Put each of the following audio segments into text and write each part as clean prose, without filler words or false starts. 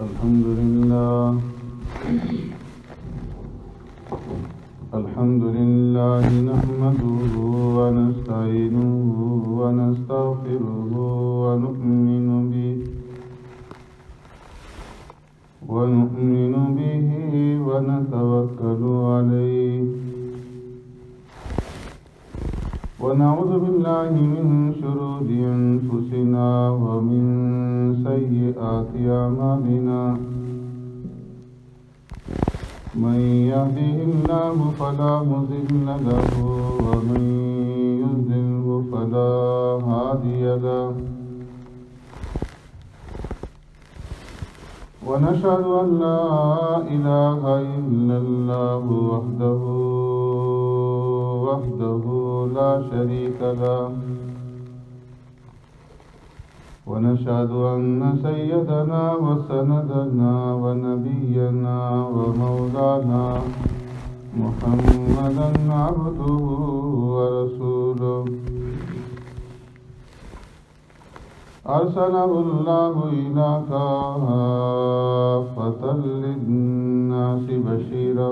الحمد لله نحمده ونستعينه ونستغفره ونؤمن به ونتوكل عليه ونعوذ بالله من شرور أنفسنا ومن سيئات أعمالنا من يهده الله فلا مضل له ومن يضلل فلا هادي له ونشهد أن لا إله إلا الله وحده لا شريك له ونشهد أن سيدنا وسندنا ونبينا ومولانا محمدا عبده ورسوله أرسله الله إلى كافة للناس بشيرا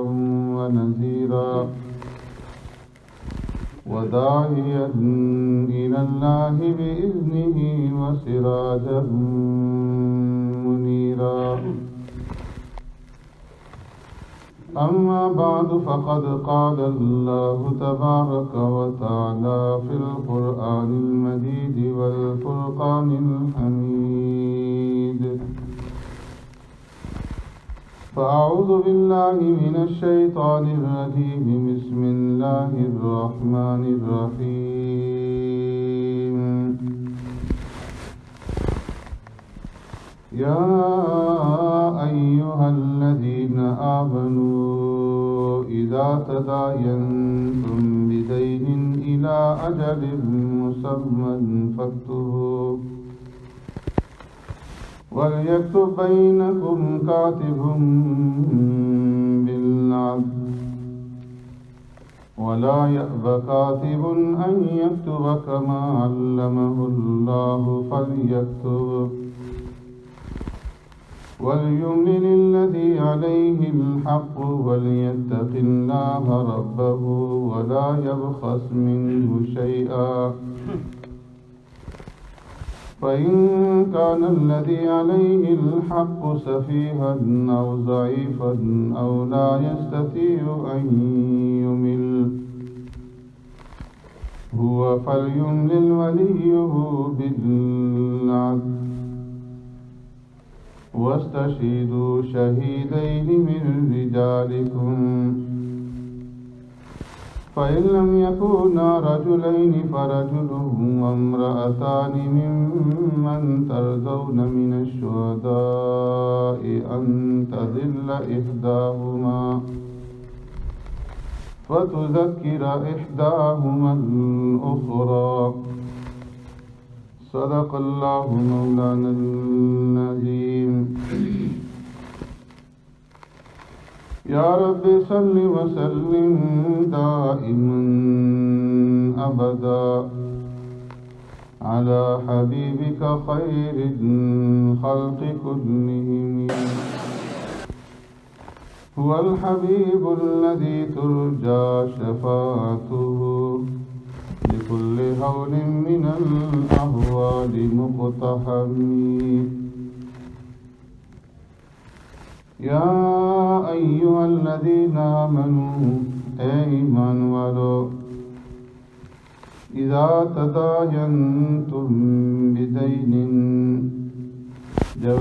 ونذيرا وداعيا إلى الله بإذنه وسراجا منيرا أما بعد فقد قال الله تبارك وتعالى في القرآن المجيد والفرقان الحميد فأعوذ بالله من الشيطان الرجيم بسم الله الرحمن الرحيم يا أيها الذين آمنوا إذا تداينتم بدين إلى أجل مسمى فاكتبوه وليكتب بينكم كاتب بالعدل ولا يأب كاتب أن يكتب كما علمه الله فليكتب وليملل الذي عليه الحق وليتق الله ربه ولا يبخس منه شيئا فإن كان الذي عليه الحق سفيها أو ضعيفا أو لا يستطيع أن يمل هو فليملل وليه بالعدل واستشهدوا شهيدين من رجالكم فإن لم يكونا رجلين فرجل وامرأتان ممن ترضون من الشهداء أن تضل إحداهما فتذكر إحداهما الأخرى صدق الله مولانا العظيم يا رب صل وسلم دائما أبدا على حبيبك خير الخلق كلهم هو الحبيب الذي ترجى شفاعته لكل هول من الأهوال مقتحم يا أيها الذين آمنوا إيمان والو إذا تداينتم بدين جب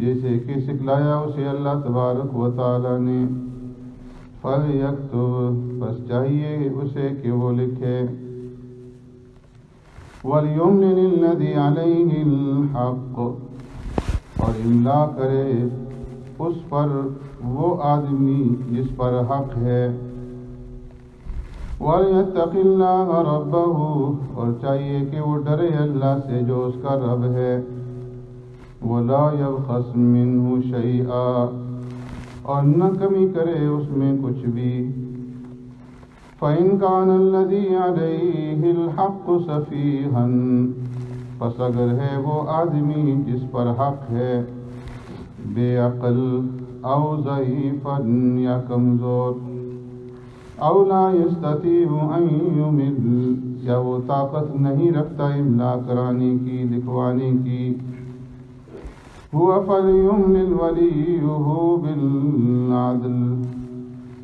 جیسے کہ سکھلایا اسے اللہ تبارک و تعالی نے. فَلْيَكْتُبْ بس چاہیے اسے کہ وہ لکھے. وَلْيُمْلِلِ الَّذِي عَلَيْهِ الْحَقُّ اور املا کرے اس پر وہ آدمی جس پر حق ہے. وَلْيَتَّقِ اللَّهَ رَبَّهُ اور چاہیے کہ وہ ڈرے اللہ سے جو اس کا رب ہے. وَلَا يَبْخَسْ مِنْهُ شَيْئًا اور نہ کمی کرے اس میں کچھ بھی. فَإِنْ كَانَ الَّذِي عَلَيْهِ الْحَقُّ سَفِيهًا پس اگر ہے وہ آدمی جس پر حق ہے بے عقل او ضعیفاً یا کمزور او لا یستطیع ان یمل یا وہ طاقت نہیں رکھتا املا کرانے کی لکھوانے کی. هو فلیملل ولیہ بالعدل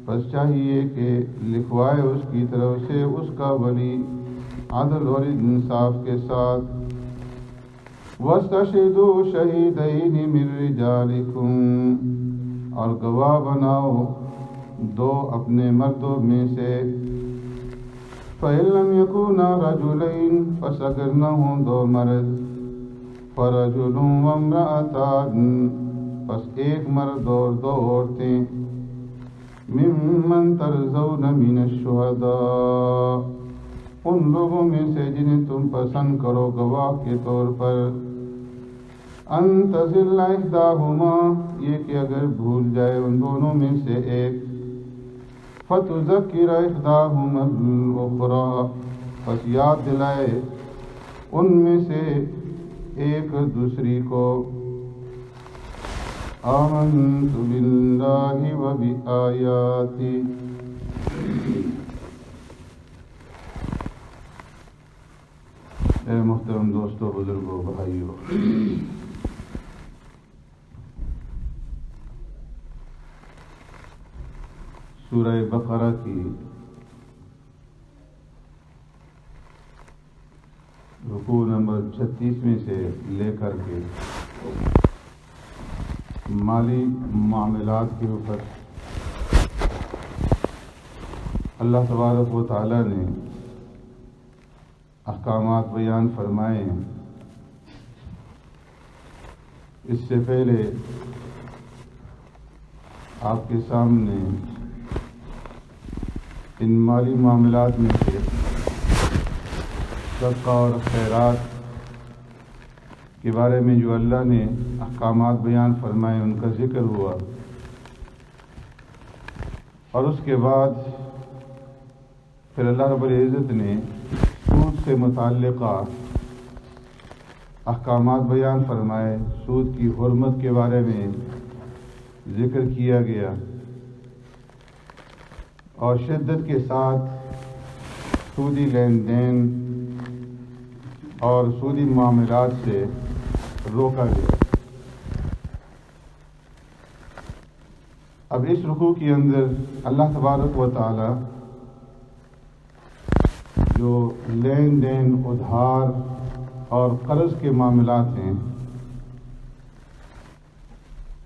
بس چاہیے کہ لکھوائے اس کی طرف سے اس کا ولی عدل اور انصاف کے ساتھ. وَاسْتَشْهِدُوا شَهِيدَيْنِ مِن رِجَالِكُمْ اور گواہ بناؤ دو اپنے مردوں میں سے. فَإِن لَّمْ يَكُونَا رَجُلَيْنِ پس اگر نہ ہوں دو مرد. فَرَجُلٌ وَامْرَأَتَانِ پس ایک مرد اور دو عورتیں. مِمَّن تَرْضَوْنَ مِنَ الشُّهَدَاءِ ان لوگوں میں سے جنہیں تم پسند کرو گواہ کے طور پر. ان تضل احداہما یہ کہ اگر بھول جائے ان دونوں میں سے ایک. فتذکر احداہما الاخری پس یاد دلائے ان میں سے ایک دوسری کو. آمنت باللہ و بآیاتی اے محترم دوستو بزرگوں بھائیو، سورہ بقرہ کی رکوع نمبر 36 میں سے لے کر کے مالی معاملات کے اوپر اللہ تبارک و تعالی نے احکامات بیان فرمائے ہیں. اس سے پہلے آپ کے سامنے ان مالی معاملات میں سے صدقہ اور خیرات کے بارے میں جو اللہ نے احکامات بیان فرمائے ان کا ذکر ہوا، اور اس کے بعد پھر اللہ رب العزت نے سود سے متعلقہ احکامات بیان فرمائے. سود کی حرمت کے بارے میں ذکر کیا گیا اور شدت کے ساتھ سودی لین دین اور سودی معاملات سے روکا گیا. اب اس رکوع کے اندر اللہ تبارک و تعالی جو لین دین ادھار اور قرض کے معاملات ہیں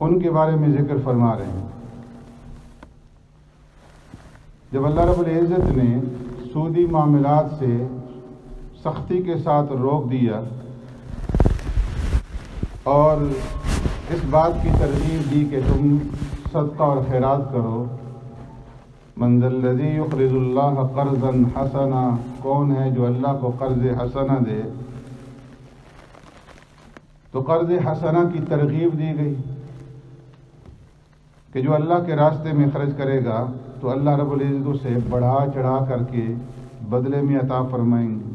ان کے بارے میں ذکر فرما رہے ہیں. جب اللہ رب العزت نے سودی معاملات سے سختی کے ساتھ روک دیا اور اس بات کی ترغیب دی کہ تم صدقہ اور خیرات کرو. من ذا الذی یقرض اللہ قرضا حسنا کون ہے جو اللہ کو قرض حسنہ دے؟ تو قرض حسنہ کی ترغیب دی گئی کہ جو اللہ کے راستے میں خرچ کرے گا تو اللہ رب العزت اسے بڑھا چڑھا کر کے بدلے میں عطا فرمائیں گے.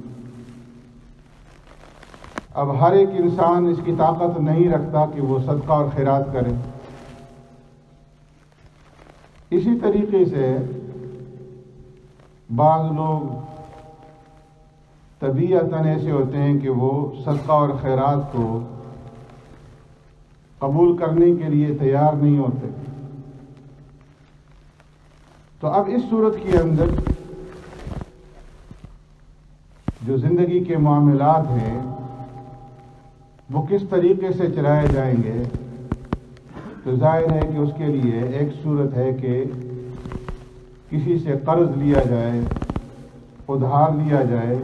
اب ہر ایک انسان اس کی طاقت نہیں رکھتا کہ وہ صدقہ اور خیرات کرے. اسی طریقے سے بعض لوگ طبیعتاً ایسے ہوتے ہیں کہ وہ صدقہ اور خیرات کو قبول کرنے کے لیے تیار نہیں ہوتے. تو اب اس صورت کے اندر جو زندگی کے معاملات ہیں وہ کس طریقے سے چلائے جائیں گے تو ظاہر ہے کہ اس کے لیے ایک صورت ہے کہ کسی سے قرض لیا جائے، ادھار لیا جائے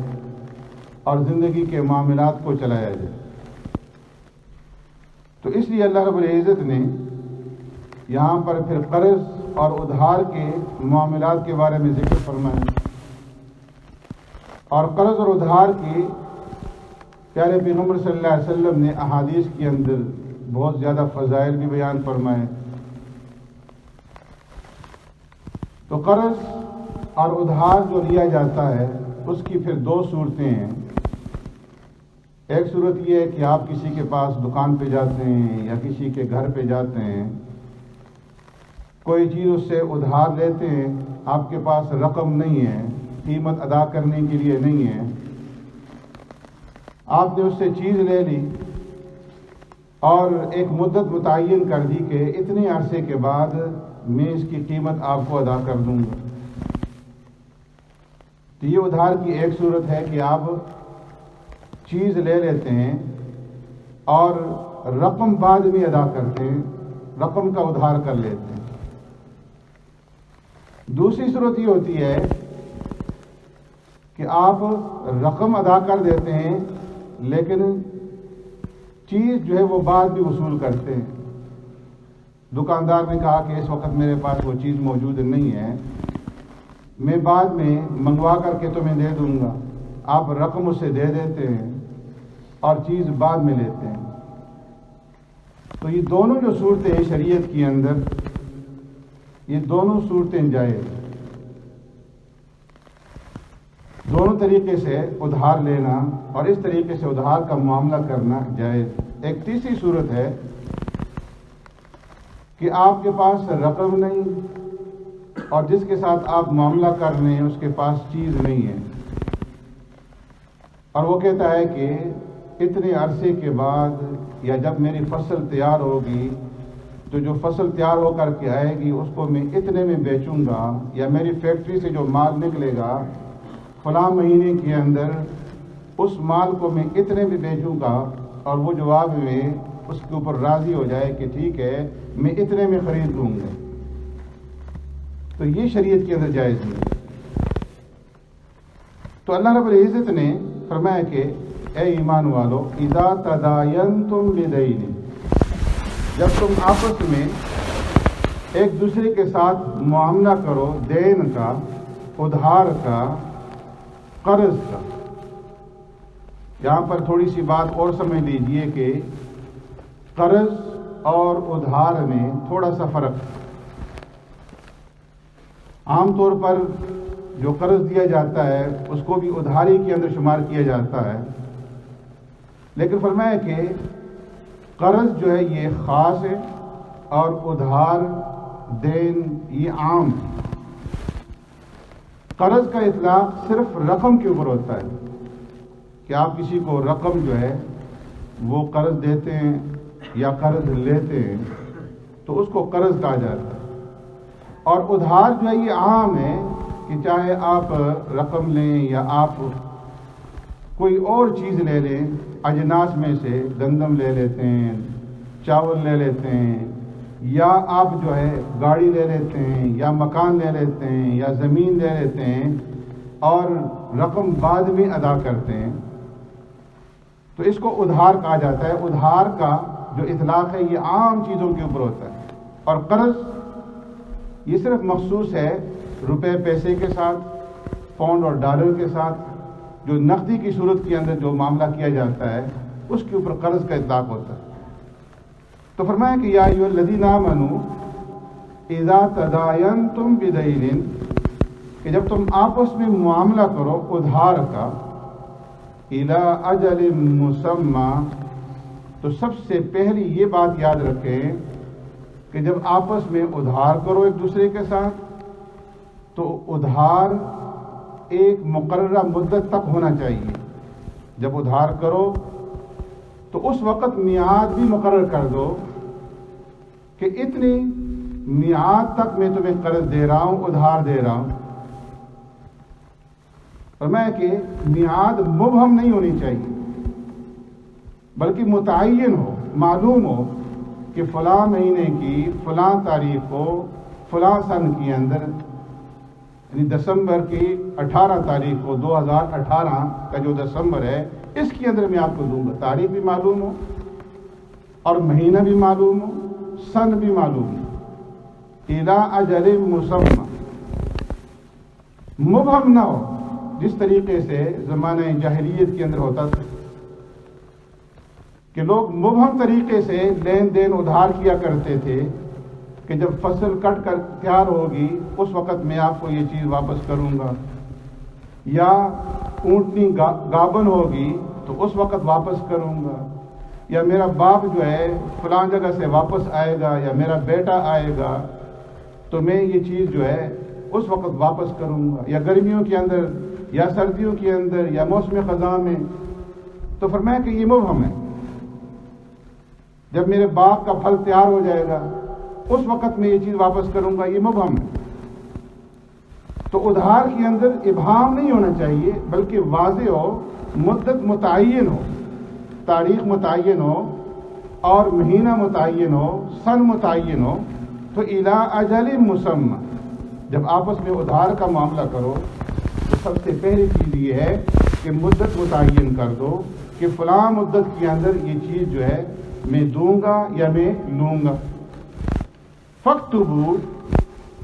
اور زندگی کے معاملات کو چلایا جائے۔ تو اس لیے اللہ رب العزت نے یہاں پر پھر قرض اور ادھار کے معاملات کے بارے میں ذکر فرمایا، اور قرض اور ادھار کی پیارے پیغمبر صلی اللہ علیہ وسلم نے احادیث کے اندر بہت زیادہ فضائل بھی بیان فرمائے۔ تو قرض اور ادھار جو لیا جاتا ہے اس کی پھر دو صورتیں ہیں۔ ایک صورت یہ ہے کہ آپ کسی کے پاس دکان پہ جاتے ہیں یا کسی کے گھر پہ جاتے ہیں، کوئی چیز اس سے ادھار لیتے ہیں، آپ کے پاس رقم نہیں ہے، قیمت ادا کرنے کے لیے نہیں ہے، آپ نے اس سے چیز لے لی اور ایک مدت متعین کر دی کہ اتنے عرصے کے بعد میں اس کی قیمت آپ کو ادا کر دوں گا۔ تو یہ ادھار کی ایک صورت ہے کہ آپ چیز لے لیتے ہیں اور رقم بعد میں ادا کرتے ہیں، رقم کا ادھار کر لیتے ہیں۔ دوسری صورت یہ ہوتی ہے کہ آپ رقم ادا کر دیتے ہیں لیکن چیز جو ہے وہ بعد بھی وصول کرتے ہیں۔ دکاندار نے کہا کہ اس وقت میرے پاس وہ چیز موجود نہیں ہے، میں بعد میں منگوا کر کے تمہیں دے دوں گا، آپ رقم اسے دے دیتے ہیں اور چیز بعد میں لیتے ہیں۔ تو یہ دونوں جو صورتیں ہیں شریعت کے اندر، یہ دونوں صورتیں جائز، دونوں طریقے سے ادھار لینا اور اس طریقے سے ادھار کا معاملہ کرنا جائز۔ ایک تیسری صورت ہے کہ آپ کے پاس رقم نہیں اور جس کے ساتھ آپ معاملہ کر رہے ہیں اس کے پاس چیز نہیں ہے، اور وہ کہتا ہے کہ اتنے عرصے کے بعد یا جب میری فصل تیار ہوگی تو جو فصل تیار ہو کر کے آئے گی اس کو میں اتنے میں بیچوں گا، یا میری فیکٹری سے جو مال نکلے گا فلاں مہینے کے اندر اس مال کو میں اتنے میں بیچوں گا، اور وہ جواب میں اس کے اوپر راضی ہو جائے کہ ٹھیک ہے میں اتنے میں خرید لوں گا، تو یہ شریعت کے اندر جائز نہیں۔ تو اللہ رب العزت نے فرمایا کہ اے ایمان والو اذا تداینتم بدین، جب تم آپس میں ایک دوسرے کے ساتھ معاملہ کرو، دین کا، ادھار کا، قرض کا۔ یہاں پر تھوڑی سی بات اور سمجھ لیجئے کہ قرض اور ادھار میں تھوڑا سا فرق ہے۔ عام طور پر جو قرض دیا جاتا ہے اس کو بھی ادھاری کے اندر شمار کیا جاتا ہے، لیکن فرمایا کہ قرض جو ہے یہ خاص ہے اور ادھار دین یہ عام ہے۔ قرض کا اطلاق صرف رقم کے اوپر ہوتا ہے کہ آپ کسی کو رقم جو ہے وہ قرض دیتے ہیں یا قرض لیتے ہیں تو اس کو قرض کہا جاتا ہے، اور ادھار جو ہے یہ عام ہے کہ چاہے آپ رقم لیں یا آپ کوئی اور چیز لے لیں، اجناس میں سے گندم لے لیتے ہیں، چاول لے لیتے ہیں، یا آپ جو ہے گاڑی لے لیتے ہیں یا مکان لے لیتے ہیں یا زمین لے لیتے ہیں اور رقم بعد میں ادا کرتے ہیں، تو اس کو ادھار کہا جاتا ہے۔ ادھار کا جو اطلاق ہے یہ عام چیزوں کے اوپر ہوتا ہے، اور قرض یہ صرف مخصوص ہے روپے پیسے کے ساتھ، پاؤنڈ اور ڈالر کے ساتھ، جو نقدی کی صورت کے اندر جو معاملہ کیا جاتا ہے اس کے اوپر قرض کا اطلاق ہوتا ہے۔ تو فرمایا کہ یا ایھا الذین آمنوا اذا تداینتم بدین، کہ جب تم آپس میں معاملہ کرو ادھار کا، الی اجل مسمی، تو سب سے پہلی یہ بات یاد رکھیں کہ جب آپس میں ادھار کرو ایک دوسرے کے ساتھ تو ادھار ایک مقررہ مدت تک ہونا چاہیے۔ جب ادھار کرو تو اس وقت میعاد بھی مقرر کر دو کہ اتنی میعاد تک میں تمہیں قرض دے رہا ہوں، ادھار دے رہا ہوں۔ فرمایا کہ میعاد مبہم نہیں ہونی چاہیے بلکہ متعین ہو، معلوم ہو کہ فلاں مہینے کی فلاں تاریخ کو فلاں سن کے اندر، یعنی دسمبر کی 18 تاریخ کو 2018 کا جو دسمبر ہے اس کے اندر میں آپ کو دوں گا، تاریخ بھی معلوم ہو اور مہینہ بھی معلوم ہو، سن بھی معلوم ہو، اِلیٰ اجل مسمى، مبہم نہ ہو، جس طریقے سے زمانہ جاہلیت کے اندر ہوتا تھا کہ لوگ مبہم طریقے سے لین دین ادھار کیا کرتے تھے کہ جب فصل کٹ کر تیار ہوگی اس وقت میں آپ کو یہ چیز واپس کروں گا، یا اونٹنی گابن ہوگی تو اس وقت واپس کروں گا، یا میرا باپ جو ہے فلاں جگہ سے واپس آئے گا، یا میرا بیٹا آئے گا تو میں یہ چیز جو ہے اس وقت واپس کروں گا، یا گرمیوں کے اندر یا سردیوں کے اندر یا موسم خزاں میں۔ تو فرمایا کہ یہ مبہم ہے، جب میرے باغ کا پھل تیار ہو جائے گا اس وقت میں یہ چیز واپس کروں گا، یہ مبہم ہے۔ تو ادھار کے اندر ابہام نہیں ہونا چاہیے، بلکہ واضح ہو، مدت متعین ہو، تاریخ متعین ہو اور مہینہ متعین ہو، سن متعین ہو۔ تو اِلیٰ اجل مسمى، جب آپس میں ادھار کا معاملہ کرو تو سب سے پہلی چیز یہ ہے کہ مدت متعین کر دو کہ فلاں مدت کے اندر یہ چیز جو ہے میں دوں گا یا میں لوں گا۔ فاکتبوا،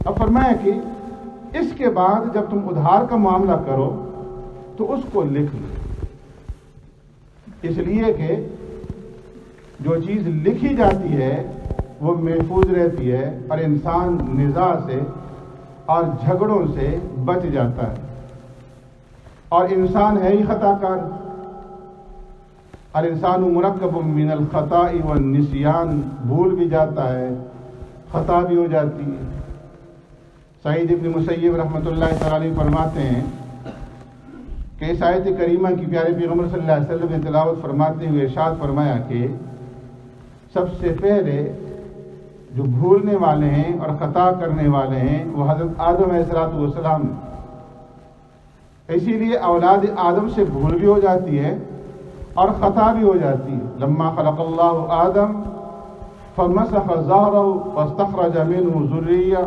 اب فرمایا کہ اس کے بعد جب تم ادھار کا معاملہ کرو تو اس کو لکھ لو، اس لیے کہ جو چیز لکھی جاتی ہے وہ محفوظ رہتی ہے اور انسان نزاع سے اور جھگڑوں سے بچ جاتا ہے، اور انسان ہے ہی خطا کار، اور انسان مرکب من الخطاء والنسیان، بھول بھی جاتا ہے، خطا بھی ہو جاتی ہے۔ سعید ابن مسیب رحمۃ اللہ تعالی علیہ فرماتے ہیں کہ اس آیت کریمہ کی پیارے پیغمبر صلی اللہ علیہ وسلم نے تلاوت فرماتے ہوئے ارشاد فرمایا کہ سب سے پہلے جو بھولنے والے ہیں اور خطا کرنے والے ہیں وہ حضرت آدم علیہ السلام ہیں۔ اسی لیے اولاد آدم سے بھول بھی ہو جاتی ہے اور خطا بھی ہو جاتی ہے۔ لما خلق اللہ آدم فمسح ظہرہ واستخرج منہ ذریہ،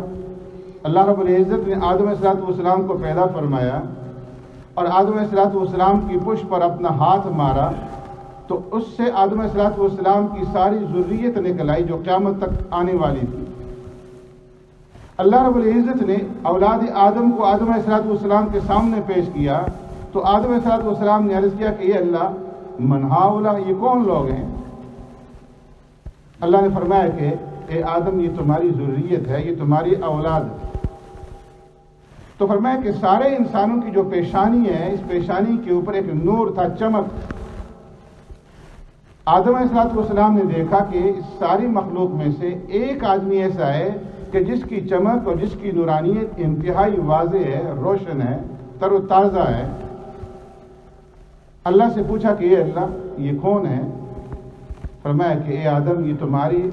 اللہ رب العزت نے آدم علیہ السلام کو پیدا فرمایا اور آدم علیہ السلام کی پشت پر اپنا ہاتھ مارا تو اس سے آدم علیہ السلام کی ساری ذریت نکل آئی جو قیامت تک آنے والی تھی۔ اللہ رب العزت نے اولاد آدم کو آدم علیہ السلام کے سامنے پیش کیا تو آدم علیہ السلام نے عرض کیا کہ اے اللہ، من ہؤلاء، یہ کون لوگ ہیں؟ اللہ نے فرمایا کہ اے آدم، یہ تمہاری ذریت ہے، یہ تمہاری اولاد ہے۔ تو فرمایا کہ سارے انسانوں کی جو پیشانی ہے، اس پیشانی کے اوپر ایک نور تھا، چمک۔ آدم علیہ السلام نے دیکھا کہ اس ساری مخلوق میں سے ایک آدمی ایسا ہے کہ جس کی چمک اور جس کی نورانیت انتہائی واضح ہے، روشن ہے، تر و تازہ ہے۔ اللہ سے پوچھا کہ اے اللہ، یہ کون ہے؟ فرمایا کہ اے آدم، یہ تمہاری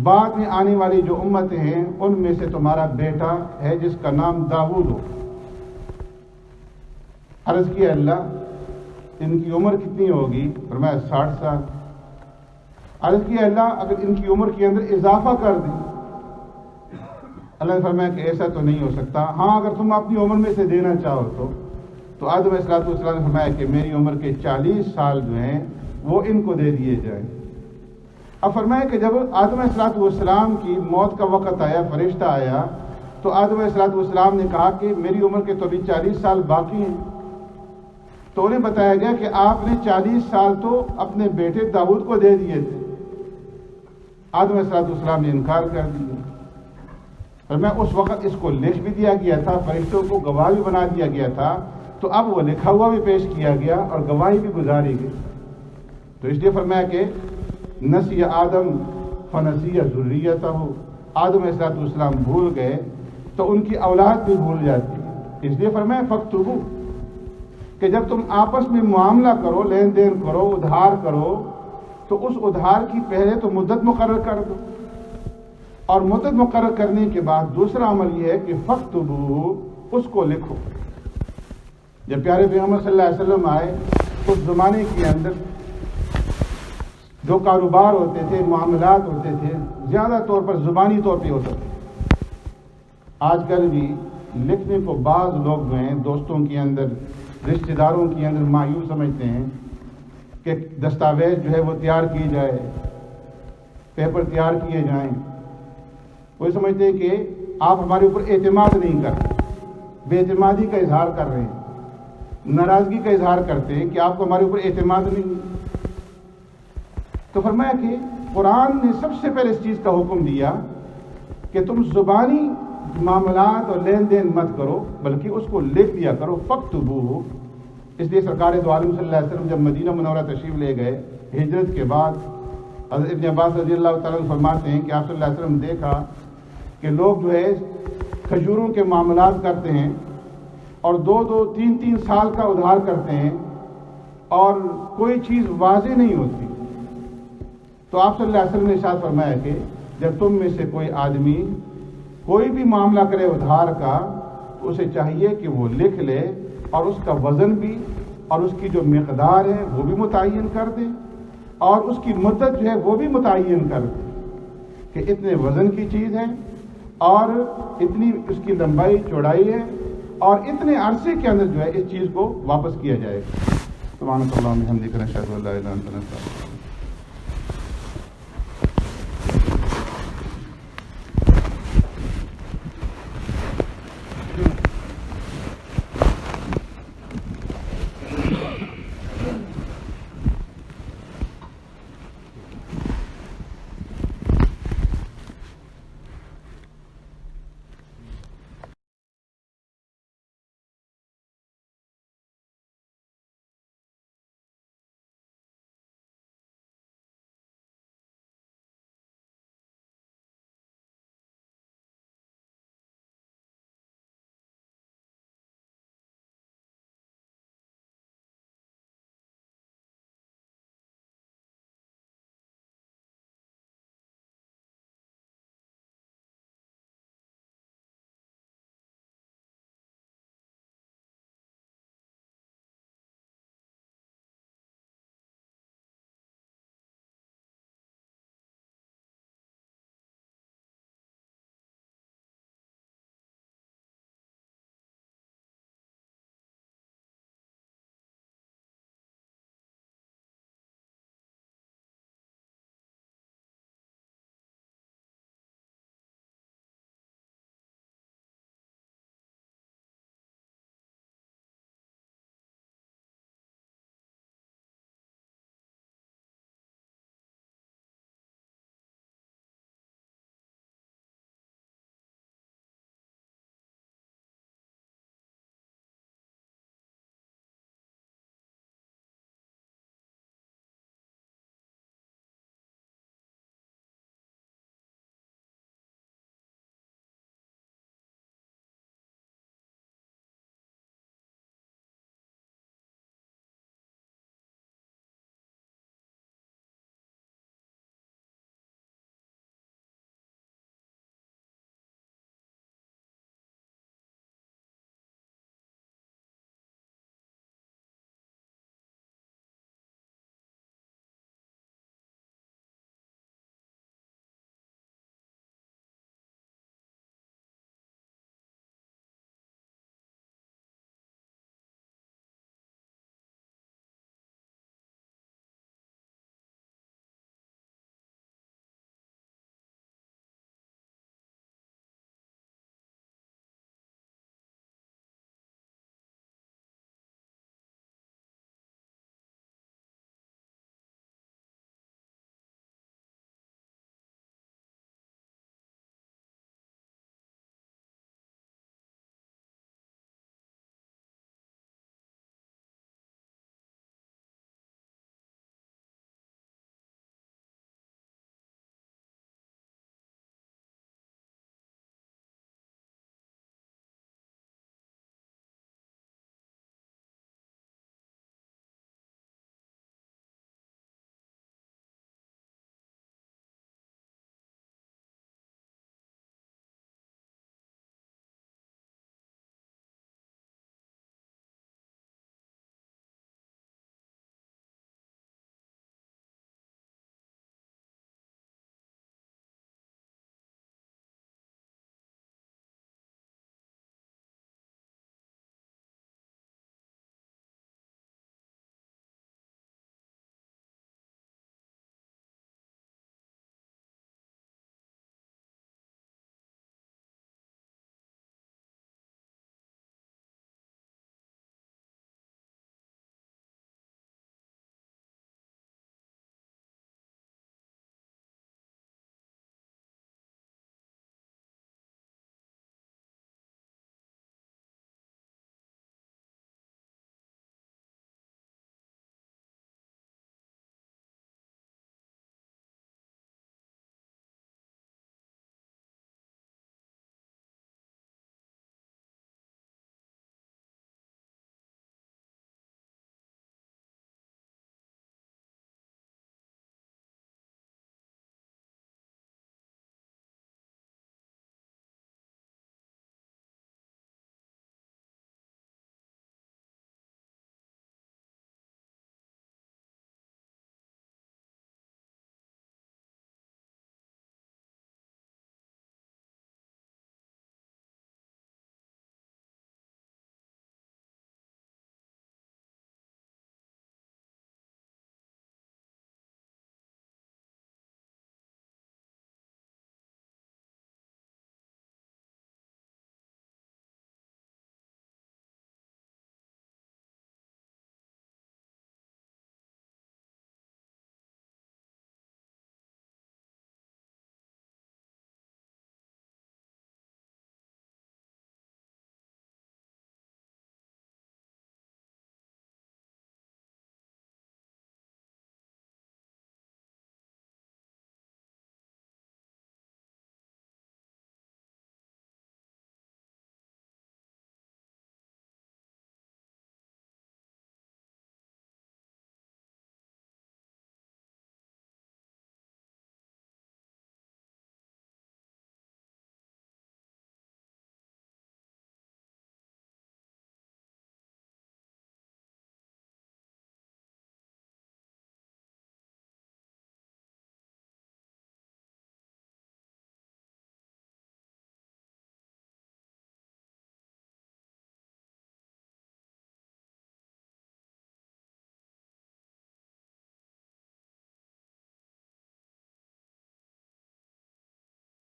بعد میں آنے والی جو امتیں ہیں ان میں سے تمہارا بیٹا ہے جس کا نام داؤد ہو۔ عرض کیا اللہ، ان کی عمر کتنی ہوگی؟ فرمایا 60 سال۔ عرض کیا اللہ، اگر ان کی عمر کے اندر اضافہ کر دیں؟ اللہ نے فرمایا کہ ایسا تو نہیں ہو سکتا، ہاں اگر تم اپنی عمر میں سے دینا چاہو تو آدم علیہ السلام نے فرمایا کہ میری عمر کے 40 سال جو ہیں وہ ان کو دے دیے جائیں۔ اب فرمایا کہ جب آدم علیہ السلام کی موت کا وقت آیا، فرشتہ آیا، تو آدم علیہ السلام نے کہا کہ میری عمر کے تو ابھی 40 سال باقی ہیں۔ تو انہیں بتایا گیا کہ آپ نے 40 سال تو اپنے بیٹے داؤد کو دے دیے تھے۔ آدم علیہ السلام نے انکار کر دیا۔ فرمایا اس وقت اس کو لکھ بھی دیا گیا تھا، فرشتوں کو گواہ بھی بنا دیا گیا تھا، تو اب وہ لکھا ہوا بھی پیش کیا گیا اور گواہی بھی گزاری گئی۔ تو اس لیے فرمایا کہ نسی آدم فنسی ذریتہ، آدم علیہ السلام بھول گئے تو ان کی اولاد بھی بھول جاتی ہے۔ اس لیے فرمایا فاکتبوا، کہ جب تم آپس میں معاملہ کرو، لین دین کرو، ادھار کرو، تو اس ادھار کی پہلے تو مدت مقرر کر دو، اور مدت مقرر کرنے کے بعد دوسرا عمل یہ ہے کہ فاکتبوا، اس کو لکھو۔ جب پیارے پیغمبر صلی اللہ علیہ وسلم آئے اس زمانے کے اندر جو کاروبار ہوتے تھے، معاملات ہوتے تھے، زیادہ طور پر زبانی طور پہ ہوتا تھا۔ آج کل بھی لکھنے کو بعض لوگ جو ہیں دوستوں کے اندر، رشتہ داروں کے اندر مایوس سمجھتے ہیں کہ دستاویز جو ہے وہ تیار کی جائے، پیپر تیار کیے جائیں۔ وہ سمجھتے ہیں کہ آپ ہمارے اوپر اعتماد نہیں کرتے، بے اعتمادی کا اظہار کر رہے ہیں، ناراضگی کا اظہار کرتے ہیں کہ آپ کو ہمارے اوپر اعتماد نہیں۔ تو فرمایا کہ قرآن نے سب سے پہلے اس چیز کا حکم دیا کہ تم زبانی معاملات اور لین دین مت کرو، بلکہ اس کو لکھ دیا کرو، فاکتبوہ۔ اس لیے سرکار دو عالم صلی اللہ علیہ وسلم جب مدینہ منورہ تشریف لے گئے ہجرت کے بعد، حضرت ابن عباس رضی اللہ تعالیٰ عنہ فرماتے ہیں کہ آپ صلی اللہ علیہ وسلم نے دیکھا کہ لوگ جو ہے کھجوروں کے معاملات کرتے ہیں اور 2-3 سال کا ادھار کرتے ہیں اور کوئی چیز واضح نہیں ہوتی۔ تو آپ صلی اللہ علیہ وسلم نے ارشاد فرمایا کہ جب تم میں سے کوئی آدمی کوئی بھی معاملہ کرے ادھار کا، تو اسے چاہیے کہ وہ لکھ لے اور اس کا وزن بھی اور اس کی جو مقدار ہے وہ بھی متعین کر دے، اور اس کی مدت جو ہے وہ بھی متعین کر دے کہ اتنے وزن کی چیز ہے اور اتنی اس کی لمبائی چوڑائی ہے اور اتنے عرصے کے اندر جو ہے اس چیز کو واپس کیا جائے گا۔ سبحانک اللہم و بحمدک، نشہد ان لا الہ الا انت، نستغفرک۔